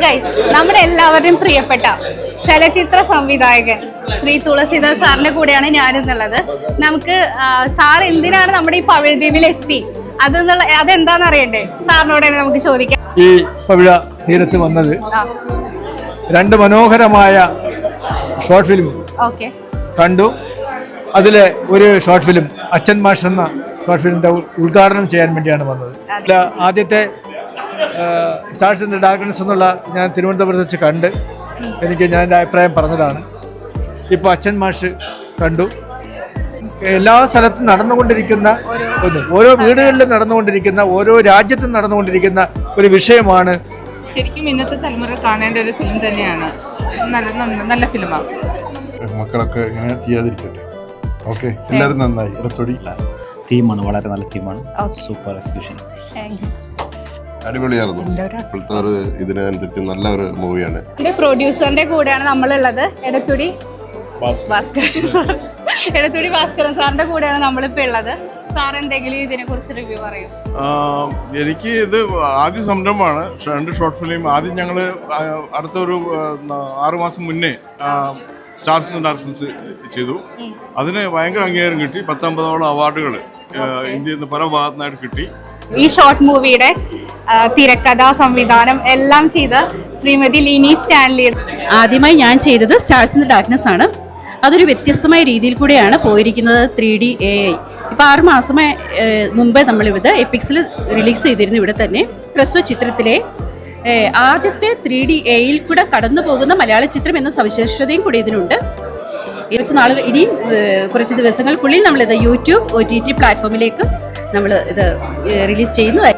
Guys, നമ്മുടെ എല്ലാവരുടെയും പ്രിയപ്പെട്ട ചലച്ചിത്ര സംവിധായകൻ ശ്രീ തുളസീദാസ് സാറിന്റെ കൂടെയാണ് ഞാനെന്നുള്ളത്. നമുക്ക് സാർ എന്തിനാണ് നമ്മുടെ ഈ പവിഴദ്വീപിൽ എത്തി അതെന്താന്ന് അറിയണ്ടേ? സാറിനോട് തന്നെ നമുക്ക് ചോദിക്കാം. ഈ പവിഴ തീരത്ത് വന്നത് രണ്ട് മനോഹരമായ ഷോർട്ട് ഫിലിം കണ്ടു. അതിലെ ഒരു ഷോർട്ട് ഫിലിം അച്ഛൻ മാഷ് എന്ന ഷോർട്ട് ഫിലിമിന്റെ ഉദ്ഘാടനം ചെയ്യാൻ വേണ്ടിയാണ് വന്നത്. ആദ്യത്തെ സ്റ്റാർസ് ഇൻ ദി ഡാർക്ക്നെസ് എന്നുള്ള ഞാൻ തിരുവനന്തപുരത്ത് വെച്ച് കണ്ട് ഞാൻ എൻ്റെ അഭിപ്രായം പറഞ്ഞതാണ്. ഇപ്പോൾ അച്ഛൻ മാഷ് കണ്ടു. എല്ലാ സ്ഥലത്തും നടന്നുകൊണ്ടിരിക്കുന്ന ഓരോ വീടുകളിലും നടന്നുകൊണ്ടിരിക്കുന്ന ഓരോ രാജ്യത്തും നടന്നുകൊണ്ടിരിക്കുന്ന ഒരു വിഷയമാണ്. ശരിക്കും ഇന്നത്തെ തലമുറ കാണേണ്ട ഒരു ഫിലിം തന്നെയാണ്. നല്ല ഫിലിമാണ്. മക്കളൊക്കെ ഇങ്ങനെ ചെയ്യാതിരിക്കട്ടെ. ഓക്കെ, എല്ലാവരും നന്നായി. ഇടത്തൊടി തീമാണ്, വളരെ നല്ല തീമാണ്. സൂപ്പർ എക്സിക്യൂഷൻ, അടിപൊളിയായിരുന്നു. ഇപ്പോഴത്തെ ഒരു ഇതിനനുസരിച്ച് നല്ല ഒരു മൂവിയാണ്. എന്റെ പ്രൊഡ്യൂസറിന്റെ കൂടെയാണ് നമ്മളുള്ളത്. എടത്തുടി ഭാസ്കരൻ സാറിന്റെ കൂടെയാണ് നമ്മളിപ്പോ ഉള്ളത്. സാർ എന്തെങ്കിലും ഇതിനെ കുറിച്ച് റിവ്യൂ പറയൂ. എനിക്ക് ഇത് ആദ്യ സംരംഭമാണ്. 2 ഷോർട്ട് ഫിലിം ആദ്യം ഞങ്ങൾ അടുത്തൊരു 6 മാസം മുന്നേ സ്റ്റാർസ് ഇൻ ദി ഡാർക്ക്നെസ് ചെയ്തു. അതിന് ഭയങ്കര അംഗീകാരം കിട്ടി. 10-50 അവാർഡുകൾ ഇന്ത്യയിൽ നിന്ന് പല ഭാഗത്തുനിന്നായിട്ട് കിട്ടി. ഈ ഷോർട്ട് മൂവിയുടെ തിരക്കഥ, സംവിധാനം എല്ലാം ചെയ്ത ശ്രീമതി ലിനി സ്റ്റാൻലി. ആദ്യമായി ഞാൻ ചെയ്തത് സ്റ്റാർസ് ഇൻ ദി ഡാർക്ക്നെസ് ആണ്. അതൊരു വ്യത്യസ്തമായ രീതിയിൽ കൂടെയാണ് പോയിരിക്കുന്നത്. 3D AI ഇപ്പോൾ 6 മാസമായി മുമ്പേ നമ്മളിവിടെ എപ്പിക്സിൽ റിലീസ് ചെയ്തിരുന്നു. ഇവിടെ തന്നെ പ്രസ്തുത ചിത്രത്തിലെ ആദ്യത്തെ 3D AI കൂടെ കടന്നു പോകുന്ന മലയാള ചിത്രം എന്ന സവിശേഷതയും കൂടി ഇതിനുണ്ട്. ഇനിയും കുറച്ച് ദിവസങ്ങൾക്കുള്ളിൽ നമ്മളിത് യൂട്യൂബ് OTT പ്ലാറ്റ്ഫോമിലേക്ക് നമ്മൾ ഇത് റിലീസ് ചെയ്യുന്നതായി.